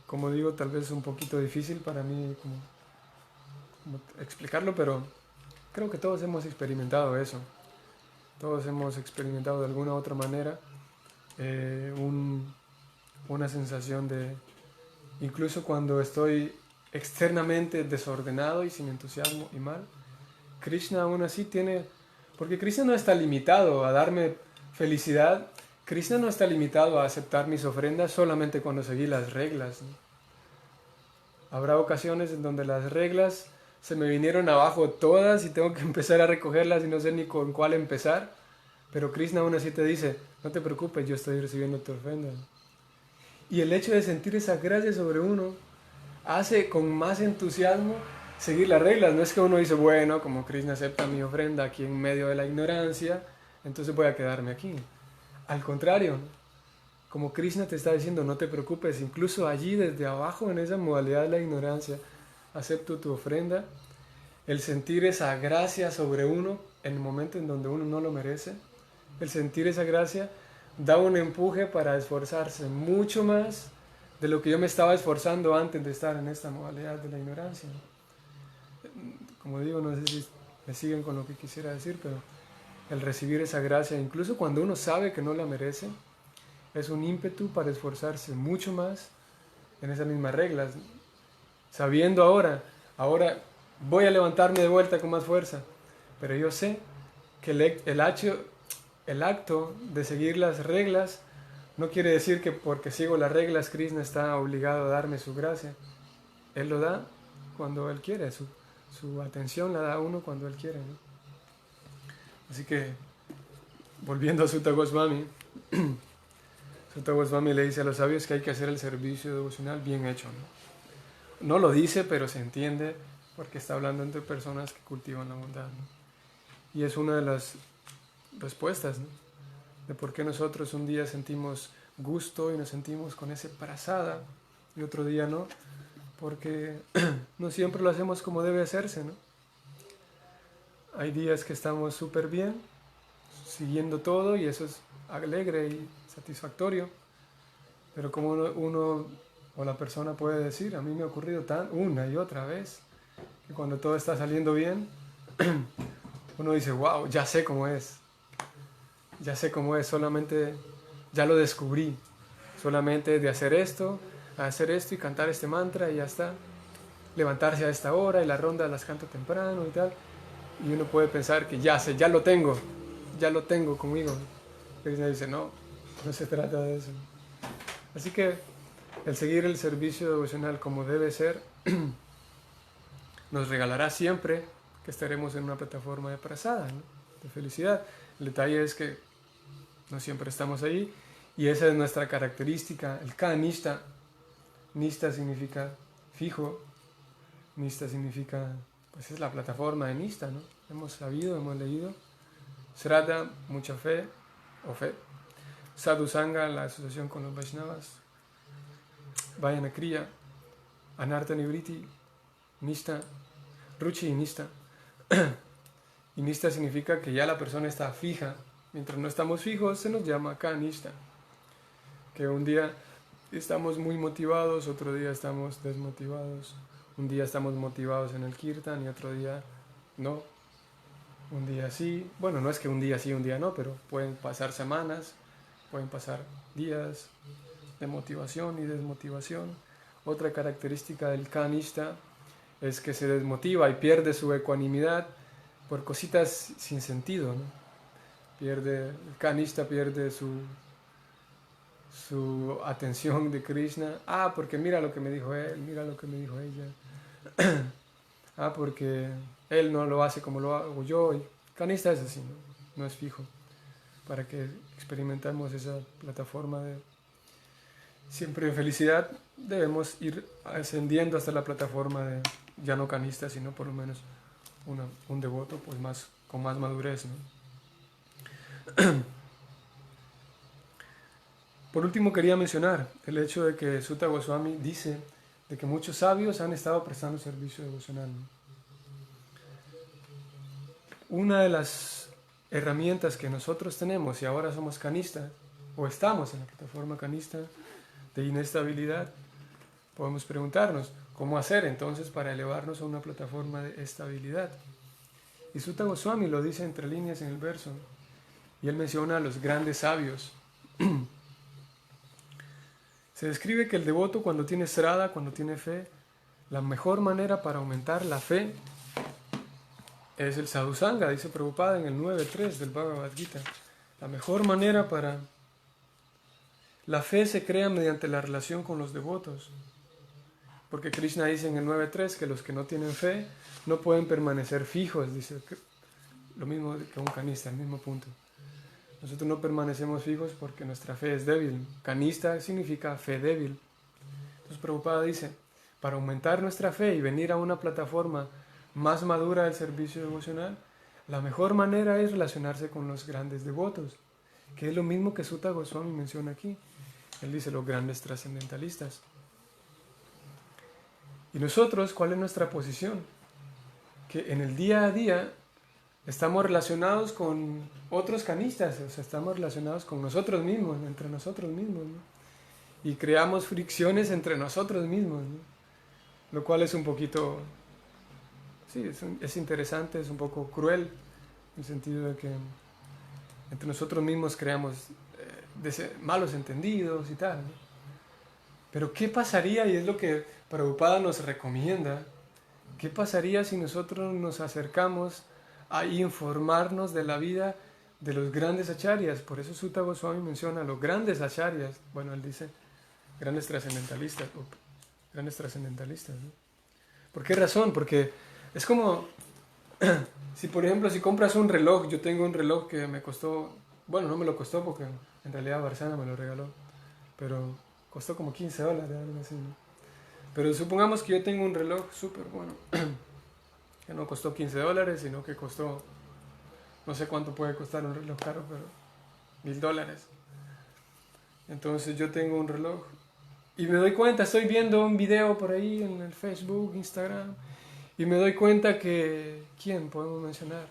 como digo, tal vez es un poquito difícil para mí como explicarlo, pero creo que todos hemos experimentado eso. Todos hemos experimentado de alguna u otra manera una sensación de, incluso cuando estoy externamente desordenado y sin entusiasmo y mal, Krishna aún así tiene, porque Krishna no está limitado a darme felicidad, Krishna no está limitado a aceptar mis ofrendas solamente cuando seguí las reglas, ¿no? Habrá ocasiones en donde las reglas se me vinieron abajo todas y tengo que empezar a recogerlas y no sé ni con cuál empezar, pero Krishna aún así te dice, no te preocupes, yo estoy recibiendo tu ofrenda. Y el hecho de sentir esa gracia sobre uno hace con más entusiasmo seguir las reglas. No es que uno dice, bueno, como Krishna acepta mi ofrenda aquí en medio de la ignorancia, entonces voy a quedarme aquí. Al contrario, como Krishna te está diciendo, no te preocupes, incluso allí desde abajo en esa modalidad de la ignorancia, acepto tu ofrenda. El sentir esa gracia sobre uno en el momento en donde uno no lo merece, el sentir esa gracia da un empuje para esforzarse mucho más de lo que yo me estaba esforzando antes de estar en esta modalidad de la ignorancia. Como digo, no sé si me siguen con lo que quisiera decir, pero el recibir esa gracia, incluso cuando uno sabe que no la merece, es un ímpetu para esforzarse mucho más en esas mismas reglas. Sabiendo ahora voy a levantarme de vuelta con más fuerza, pero yo sé que el acto de seguir las reglas no quiere decir que porque sigo las reglas Krishna está obligado a darme su gracia. Él lo da cuando Él quiere, su atención la da a uno cuando Él quiere, ¿no? Así que, volviendo a Sutta Goswami, Sutta Goswami le dice a los sabios que hay que hacer el servicio devocional bien hecho, ¿no? No lo dice, pero se entiende porque está hablando entre personas que cultivan la bondad, ¿no? Y es una de las respuestas, ¿no?, de por qué nosotros un día sentimos gusto y nos sentimos con ese prasada y otro día no, porque no siempre lo hacemos como debe hacerse, ¿no? Hay días que estamos súper bien, siguiendo todo y eso es alegre y satisfactorio, pero como uno o la persona puede decir, a mí me ha ocurrido una y otra vez, que cuando todo está saliendo bien, uno dice, wow, ya sé cómo es, solamente ya lo descubrí, solamente de hacer esto y cantar este mantra y ya está, levantarse a esta hora y la ronda las canto temprano y tal, y uno puede pensar que ya sé, ya lo tengo conmigo. Krishna dice, no se trata de eso. Así que el seguir el servicio devocional como debe ser nos regalará siempre que estaremos en una plataforma de prasada, ¿no?, de felicidad. El detalle es que no siempre estamos ahí y esa es nuestra característica, el Kanishta. Nishta significa fijo, Nishta significa, pues es la plataforma de Nishta, ¿no? Hemos sabido, hemos leído. Shraddha, mucha fe o fe. Sadhu Sangha, la asociación con los Vaishnavas. Vayana Kriya, Anartha Nivriti, Nishta, Ruchi y Nishta. Y Nishta significa que ya la persona está fija. Mientras no estamos fijos, se nos llama Kanishta. Que un día estamos muy motivados, otro día estamos desmotivados. Un día estamos motivados en el kirtan y otro día no. Un día sí, bueno, no es que un día sí, un día no, pero pueden pasar semanas, pueden pasar días de motivación y desmotivación. Otra característica del Kanishta es que se desmotiva y pierde su ecuanimidad por cositas sin sentido, ¿no? El Kanishta pierde su atención de Krishna. Porque mira lo que me dijo él, mira lo que me dijo ella. Porque él no lo hace como lo hago yo. Y Kanishta es así, no es fijo. Para que experimentemos esa plataforma de siempre en felicidad, debemos ir ascendiendo hasta la plataforma de ya no Kanishta, sino por lo menos un devoto pues con más madurez, ¿no? Por último quería mencionar el hecho de que Sutta Goswami dice de que muchos sabios han estado prestando servicio devocional, ¿no? Una de las herramientas que nosotros tenemos, y ahora somos canistas, o estamos en la plataforma canista de inestabilidad, podemos preguntarnos, ¿cómo hacer entonces para elevarnos a una plataforma de estabilidad? Y Sutta Goswami lo dice entre líneas en el verso, y él menciona a los grandes sabios. Se describe que el devoto cuando tiene srada, cuando tiene fe, la mejor manera para aumentar la fe es el sadhusanga, dice Prabhupada en el 9.3 del Bhagavad Gita. La mejor manera para... La fe se crea mediante la relación con los devotos. Porque Krishna dice en el 9.3 que los que no tienen fe no pueden permanecer fijos, dice lo mismo que un canista, el mismo punto. Nosotros no permanecemos fijos porque nuestra fe es débil. Canista significa fe débil. Entonces Prabhupada dice, para aumentar nuestra fe y venir a una plataforma más madura del servicio devocional, la mejor manera es relacionarse con los grandes devotos, que es lo mismo que Sutta Goswami menciona aquí. Él dice los grandes trascendentalistas. ¿Y nosotros cuál es nuestra posición? Que en el día a día estamos relacionados con otros canistas, o sea, estamos relacionados con nosotros mismos, entre nosotros mismos, ¿no? Y creamos fricciones entre nosotros mismos, ¿no? Lo cual es un poquito, sí, es interesante, es un poco cruel, en el sentido de que entre nosotros mismos creamos malos entendidos y tal, ¿no? Pero ¿qué pasaría? Y es lo que Prabhupada nos recomienda. ¿Qué pasaría si nosotros nos acercamos a informarnos de la vida de los grandes acharyas? Por eso Sutta Goswami menciona a los grandes acharyas. Bueno, él dice grandes trascendentalistas. Grandes trascendentalistas, ¿no? ¿Por qué razón? Porque es como, si por ejemplo, si compras un reloj, yo tengo un reloj que me costó, bueno, no me lo costó porque en realidad Barsana me lo regaló, pero costó como $15, algo así, ¿no? Pero supongamos que yo tengo un reloj súper bueno, que no costó $15, sino que costó, no sé cuánto puede costar un reloj caro, pero $1000. Entonces yo tengo un reloj y me doy cuenta, estoy viendo un video por ahí en el Facebook, Instagram, y me doy cuenta que, ¿quién podemos mencionar?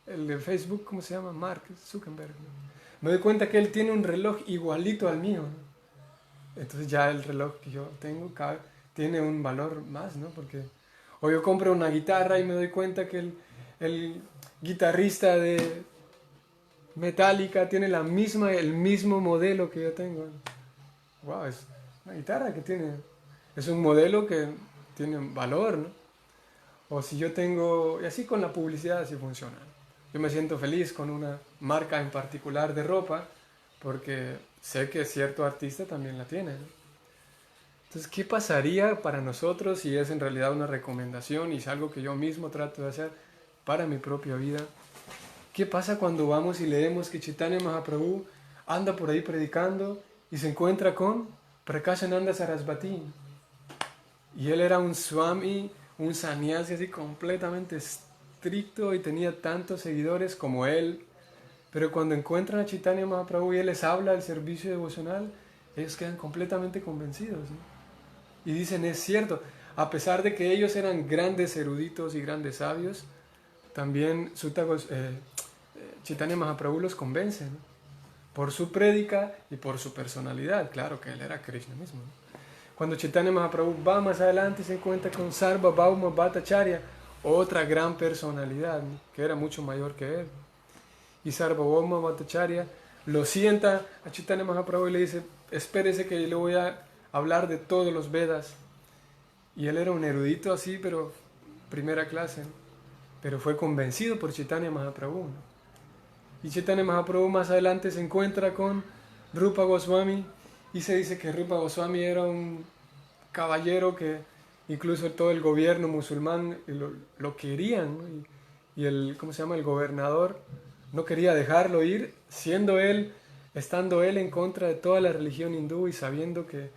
El de Facebook, ¿cómo se llama? Mark Zuckerberg, ¿no? Me doy cuenta que él tiene un reloj igualito al mío, ¿no? Entonces ya el reloj que yo tengo tiene un valor más, ¿no? Porque, o yo compro una guitarra y me doy cuenta que el guitarrista de Metallica tiene el mismo modelo que yo tengo. Wow, es una guitarra que es un modelo que tiene valor, ¿no? O si yo tengo, y así con la publicidad así funciona. Yo me siento feliz con una marca en particular de ropa porque sé que cierto artista también la tiene, ¿no? Entonces, ¿qué pasaría para nosotros si es en realidad una recomendación y es algo que yo mismo trato de hacer para mi propia vida? ¿Qué pasa cuando vamos y leemos que Chaitanya Mahaprabhu anda por ahí predicando y se encuentra con Prakashananda Sarasvati? Y él era un swami, un sannyasi así completamente estricto y tenía tantos seguidores como él. Pero cuando encuentran a Chaitanya Mahaprabhu y él les habla del servicio devocional, ellos quedan completamente convencidos, ¿no? Y dicen, es cierto, a pesar de que ellos eran grandes eruditos y grandes sabios, también Chaitanya Mahaprabhu los convence, ¿no? Por su prédica y por su personalidad. Claro que él era Krishna mismo, ¿no? Cuando Chaitanya Mahaprabhu va más adelante se encuentra con Sarvabhauma Bhattacharya, otra gran personalidad, ¿no? Que era mucho mayor que él. Y Sarvabhauma Bhattacharya lo sienta a Chaitanya Mahaprabhu y le dice, espérese que yo le voy a hablar de todos los Vedas. Y él era un erudito así, pero primera clase, ¿no? Pero fue convencido por Chaitanya Mahaprabhu, ¿no? Y Chaitanya Mahaprabhu más adelante se encuentra con Rupa Goswami y se dice que Rupa Goswami era un caballero que incluso todo el gobierno musulmán lo querían, ¿no? Y el, ¿cómo se llama? El gobernador no quería dejarlo ir, estando él en contra de toda la religión hindú y sabiendo que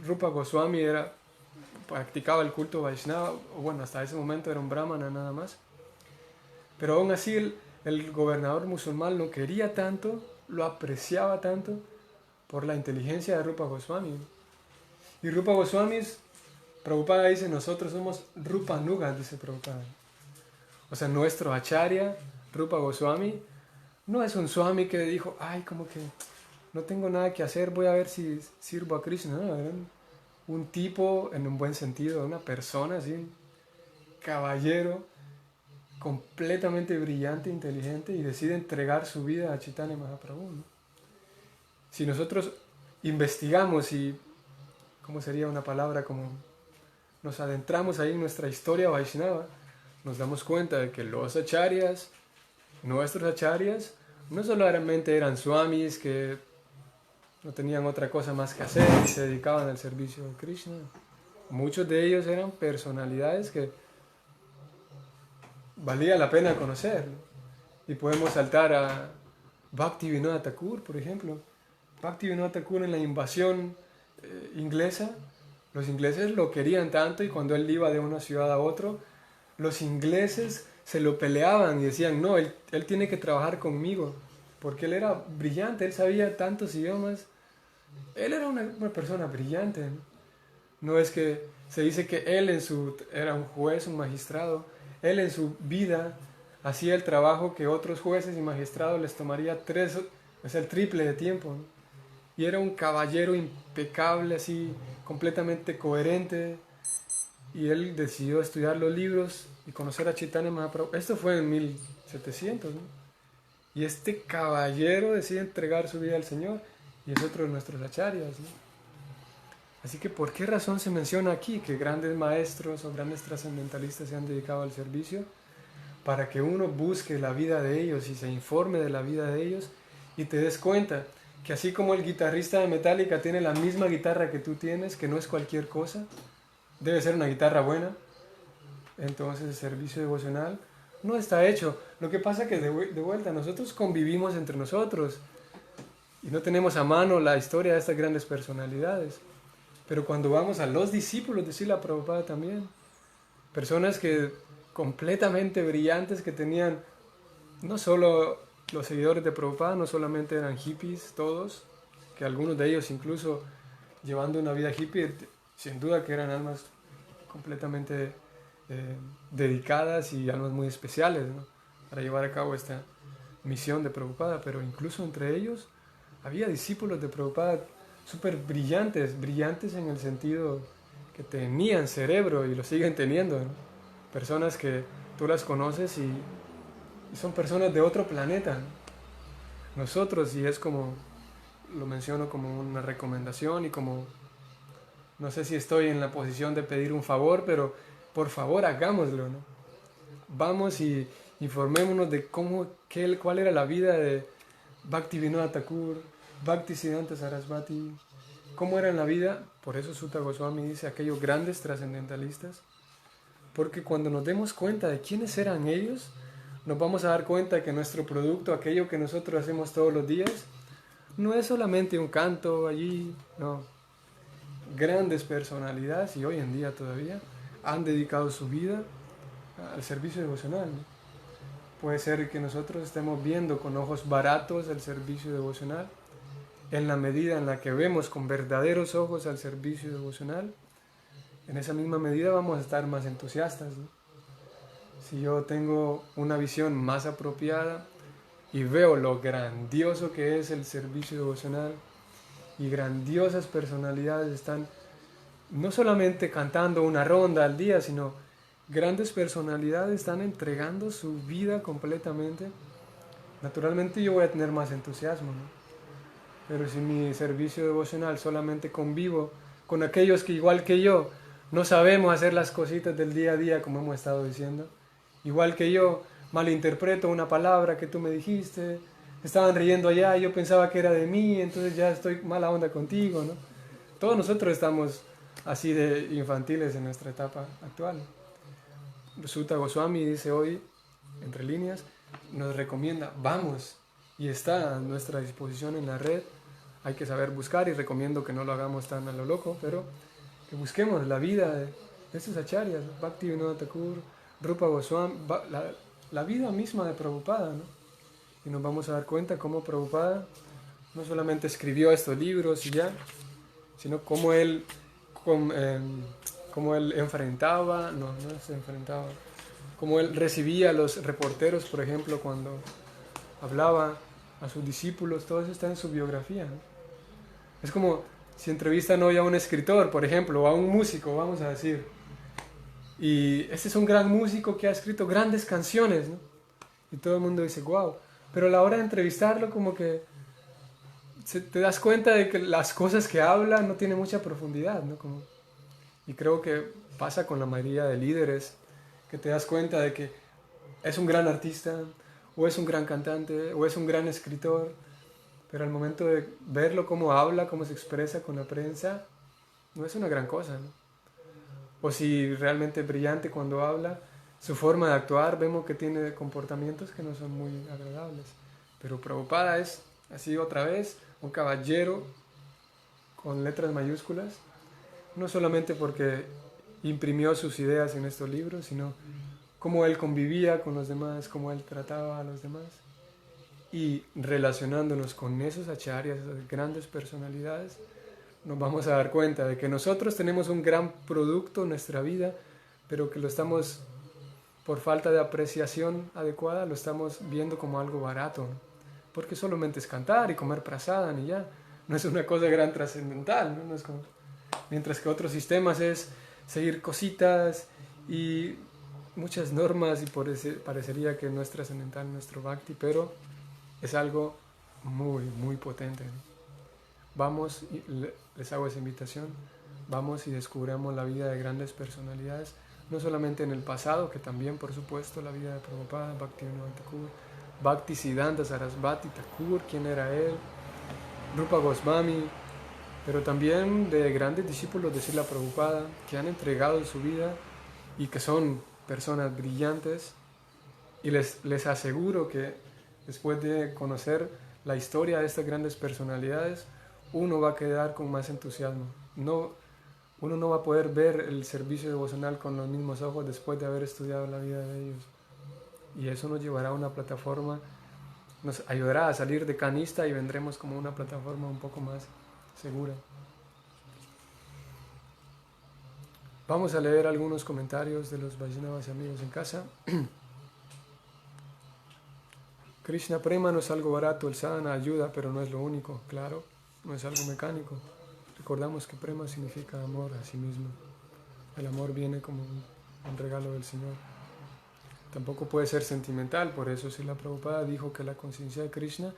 Rupa Goswami practicaba el culto Vaishnava, o bueno, hasta ese momento era un brahmana nada más. Pero aún así el gobernador musulmán lo quería tanto, lo apreciaba tanto por la inteligencia de Rupa Goswami. Y Rupa Goswami, Prabhupada dice, nosotros somos Rupa Nuga, dice Prabhupada. O sea, nuestro acharya, Rupa Goswami, no es un swami que dijo, ay, como que no tengo nada que hacer, voy a ver si sirvo a Krishna. No, era un tipo, en un buen sentido, una persona así, un caballero, completamente brillante, inteligente, y decide entregar su vida a Chaitanya Mahaprabhu, ¿no? Si nosotros investigamos y, ¿cómo sería una palabra? Como nos adentramos ahí en nuestra historia Vaishnava, nos damos cuenta de que los acharyas, nuestros acharyas, no solamente eran swamis que no tenían otra cosa más que hacer y se dedicaban al servicio de Krishna. Muchos de ellos eran personalidades que valía la pena conocer, ¿no? Y podemos saltar a Bhaktivinoda Thakur, por ejemplo. Bhaktivinoda Thakur en la invasión inglesa, los ingleses lo querían tanto y cuando él iba de una ciudad a otra, los ingleses se lo peleaban y decían, no, él tiene que trabajar conmigo, porque él era brillante, él sabía tantos idiomas, él era una persona brillante, ¿no? No es que se dice que él era un juez, un magistrado, él en su vida hacía el trabajo que otros jueces y magistrados les tomaría el triple de tiempo, ¿no? Y era un caballero impecable, así, completamente coherente, y él decidió estudiar los libros y conocer a Chaitanya Mahaprabhu. Esto fue en 1700, ¿no? Y este caballero decide entregar su vida al Señor, y es otro de nuestros acharyas, ¿no? Así que, ¿por qué razón se menciona aquí que grandes maestros o grandes trascendentalistas se han dedicado al servicio? Para que uno busque la vida de ellos y se informe de la vida de ellos y te des cuenta que así como el guitarrista de Metallica tiene la misma guitarra que tú tienes, que no es cualquier cosa, debe ser una guitarra buena, entonces el servicio devocional no está hecho. Lo que pasa es que de vuelta nosotros convivimos entre nosotros y no tenemos a mano la historia de estas grandes personalidades. Pero cuando vamos a los discípulos de Srila Prabhupada también, personas que completamente brillantes, que tenían, no solo los seguidores de Prabhupada, no solamente eran hippies todos, que algunos de ellos incluso llevando una vida hippie, sin duda que eran almas completamente dedicadas y almas muy especiales, ¿no? Para llevar a cabo esta misión de Prabhupada, pero incluso entre ellos había discípulos de Prabhupada súper brillantes, brillantes en el sentido que tenían cerebro y lo siguen teniendo, ¿no? Personas que tú las conoces y son personas de otro planeta, ¿no? Nosotros, y es como, lo menciono como una recomendación y como, no sé si estoy en la posición de pedir un favor, pero por favor hagámoslo, ¿no? Vamos y informémonos de cuál era la vida de Bhaktivinoda Thakur, Bhaktisiddhanta Sarasvati, cómo era en la vida. Por eso Sutta Goswami dice aquellos grandes trascendentalistas, porque cuando nos demos cuenta de quiénes eran ellos, nos vamos a dar cuenta que nuestro producto, aquello que nosotros hacemos todos los días, no es solamente un canto allí, no. Grandes personalidades, y hoy en día todavía, han dedicado su vida al servicio devocional, ¿no? Puede ser que nosotros estemos viendo con ojos baratos el servicio devocional. En la medida en la que vemos con verdaderos ojos al servicio devocional, en esa misma medida vamos a estar más entusiastas, ¿no? Si yo tengo una visión más apropiada y veo lo grandioso que es el servicio devocional y grandiosas personalidades están no solamente cantando una ronda al día, sino grandes personalidades están entregando su vida completamente, naturalmente yo voy a tener más entusiasmo, ¿no? Pero si mi servicio devocional solamente convivo con aquellos que igual que yo no sabemos hacer las cositas del día a día como hemos estado diciendo, igual que yo malinterpreto una palabra que tú me dijiste, estaban riendo allá y yo pensaba que era de mí, entonces ya estoy mala onda contigo, ¿no? Todos nosotros estamos así de infantiles en nuestra etapa actual. Sutta Goswami dice hoy, entre líneas, nos recomienda, vamos, y está a nuestra disposición en la red. Hay que saber buscar y recomiendo que no lo hagamos tan a lo loco, pero que busquemos la vida de estos acharyas, Bhaktivinoda Thakur, Rupa Goswami, la vida misma de Prabhupada, ¿no? Y nos vamos a dar cuenta cómo Prabhupada no solamente escribió estos libros y ya, sino cómo él enfrentaba, no se enfrentaba, cómo él recibía a los reporteros, por ejemplo, cuando hablaba a sus discípulos, todo eso está en su biografía, ¿no? Es como si entrevistan hoy a un escritor, por ejemplo, o a un músico, vamos a decir, y este es un gran músico que ha escrito grandes canciones, ¿no? Y todo el mundo dice, wow, pero a la hora de entrevistarlo como que te das cuenta de que las cosas que habla no tienen mucha profundidad, ¿no? Y creo que pasa con la mayoría de líderes, que te das cuenta de que es un gran artista, o es un gran cantante, o es un gran escritor, pero al momento de verlo cómo habla, cómo se expresa con la prensa, no es una gran cosa, ¿no? O si realmente es brillante cuando habla, su forma de actuar, vemos que tiene comportamientos que no son muy agradables. Pero Prabhupada es, así otra vez, un caballero con letras mayúsculas, no solamente porque imprimió sus ideas en estos libros, sino cómo él convivía con los demás, cómo él trataba a los demás. Y relacionándonos con esos acharyas, esas grandes personalidades, nos vamos a dar cuenta de que nosotros tenemos un gran producto en nuestra vida, pero que lo estamos, por falta de apreciación adecuada, lo estamos viendo como algo barato, ¿no? Porque solamente es cantar y comer prasadam y ya. No es una cosa gran trascendental, ¿no? No es como... Mientras que otros sistemas es seguir cositas y muchas normas y parecería que no es trascendental nuestro bhakti, pero es algo muy, muy potente, ¿no? Vamos, y les hago esa invitación, vamos y descubramos la vida de grandes personalidades, no solamente en el pasado, que también, por supuesto, la vida de Prabhupada, Bhaktivinoda Thakur, Bhaktisiddhanta Sarasvati Thakur, quién era él, Rupa Goswami, pero también de grandes discípulos de Srila Prabhupada que han entregado su vida y que son personas brillantes, y les aseguro que después de conocer la historia de estas grandes personalidades, uno va a quedar con más entusiasmo. Uno no va a poder ver el servicio devocional con los mismos ojos después de haber estudiado la vida de ellos. Y eso nos llevará a una plataforma, nos ayudará a salir de canista y vendremos como una plataforma un poco más segura. Vamos a leer algunos comentarios de los Vaishnavas y amigos en casa. Krishna Prema no es algo barato, el sadhana ayuda, pero no es lo único, claro, no es algo mecánico. Recordamos que Prema significa amor a sí mismo. El amor viene como un regalo del Señor. Tampoco puede ser sentimental, por eso Srila Prabhupada dijo que la conciencia de Krishna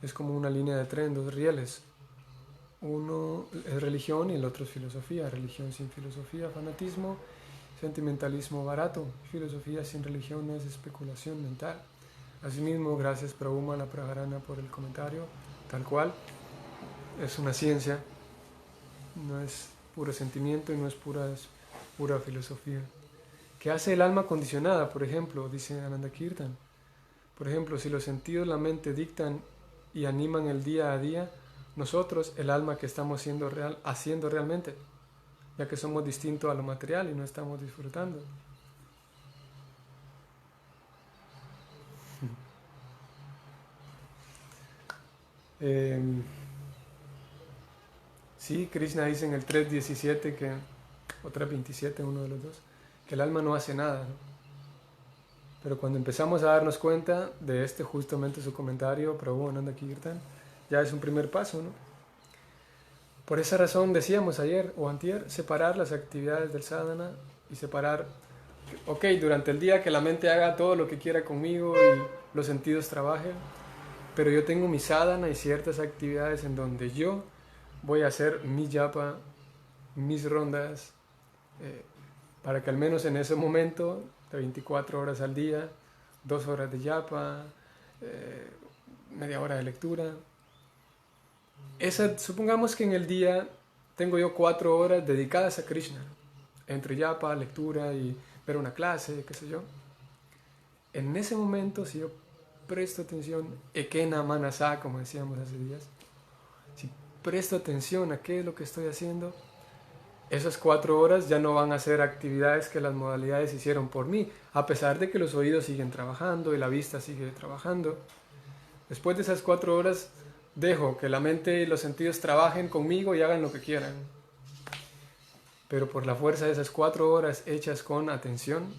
es como una línea de tren, dos rieles. Uno es religión y el otro es filosofía. Religión sin filosofía, fanatismo, sentimentalismo barato. Filosofía sin religión es especulación mental. Asimismo, gracias Prabhumala Praharana por el comentario, tal cual. Es una ciencia, no es puro sentimiento y no es pura filosofía. ¿Qué hace el alma condicionada? Por ejemplo, dice Ananda Kirtan. Por ejemplo, si los sentidos, la mente dictan y animan el día a día, nosotros, el alma que estamos haciendo realmente, ya que somos distintos a lo material y no estamos disfrutando. Sí, Krishna dice en el 3.17 o 3.27, uno de los dos, que el alma no hace nada, ¿no? Pero cuando empezamos a darnos cuenta de justamente su comentario, Prabhu Ananda Kirtan, ya es un primer paso, ¿no? Por esa razón decíamos ayer o antier, separar las actividades del sadhana y separar, ok, durante el día que la mente haga todo lo que quiera conmigo y los sentidos trabajen, pero yo tengo mi sadhana y ciertas actividades en donde yo voy a hacer mi japa, mis rondas, para que al menos en ese momento, de 24 horas al día, 2 horas de japa, media hora de lectura. Supongamos que en el día tengo yo 4 horas dedicadas a Krishna, entre japa, lectura y ver una clase, qué sé yo. En ese momento, si yo presto atención, ekena manasa, como decíamos hace días, si presto atención a qué es lo que estoy haciendo, esas 4 horas ya no van a ser actividades que las modalidades hicieron por mí, a pesar de que los oídos siguen trabajando y la vista sigue trabajando. Después de esas 4 horas, dejo que la mente y los sentidos trabajen conmigo y hagan lo que quieran. Pero por la fuerza de esas 4 horas hechas con atención,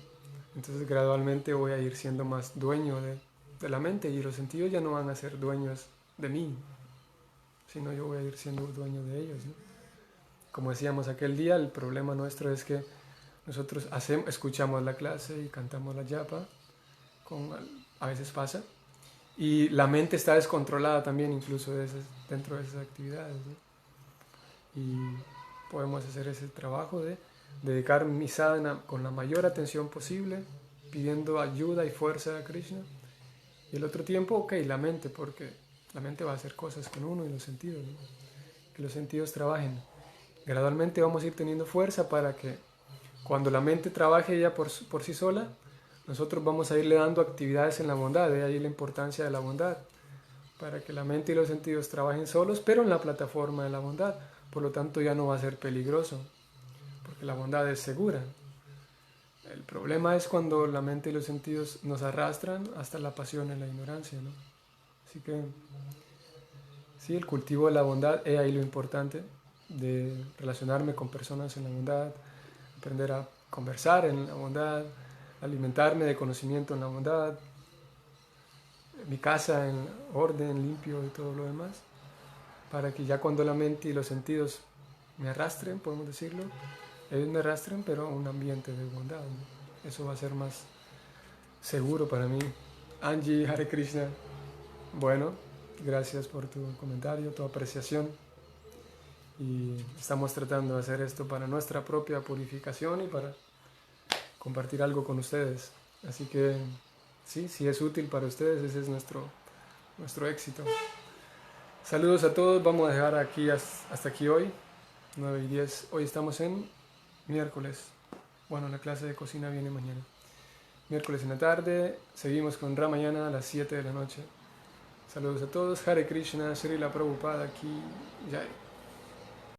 entonces gradualmente voy a ir siendo más dueño de la mente y los sentidos ya no van a ser dueños de mí, sino yo voy a ir siendo dueño de ellos, ¿no? Como decíamos aquel día, el problema nuestro es que nosotros escuchamos la clase y cantamos la japa, a veces pasa, Y la mente está descontrolada también, incluso dentro de esas actividades, ¿no? Y podemos hacer ese trabajo de dedicar mi sadhana con la mayor atención posible, pidiendo ayuda y fuerza a Krishna. Y el otro tiempo, ok, la mente, porque la mente va a hacer cosas con uno y los sentidos, ¿no? Que los sentidos trabajen. Gradualmente vamos a ir teniendo fuerza para que cuando la mente trabaje ya por sí sola, nosotros vamos a irle dando actividades en la bondad. De ahí la importancia de la bondad, para que la mente y los sentidos trabajen solos, pero en la plataforma de la bondad. Por lo tanto ya no va a ser peligroso, porque la bondad es segura. El problema es cuando la mente y los sentidos nos arrastran hasta la pasión y la ignorancia, ¿no? Así que sí, el cultivo de la bondad es ahí lo importante, de relacionarme con personas en la bondad, aprender a conversar en la bondad, alimentarme de conocimiento en la bondad, mi casa en orden, limpio y todo lo demás, para que ya cuando la mente y los sentidos me arrastren, podemos decirlo, ellos me arrastren, pero a un ambiente de bondad, ¿no? Eso va a ser más seguro para mí. Angie, Hare Krishna. Bueno, gracias por tu comentario, tu apreciación. Y estamos tratando de hacer esto para nuestra propia purificación y para compartir algo con ustedes. Así que sí, si es útil para ustedes, ese es nuestro éxito. Saludos a todos, vamos a dejar aquí hasta aquí hoy, 9:10. Hoy estamos en miércoles. Bueno, la clase de cocina viene mañana. Miércoles en la tarde, seguimos con Ramayana a las 7 de la noche. Saludos a todos, Hare Krishna, Srila Prabhupada aquí, Jai.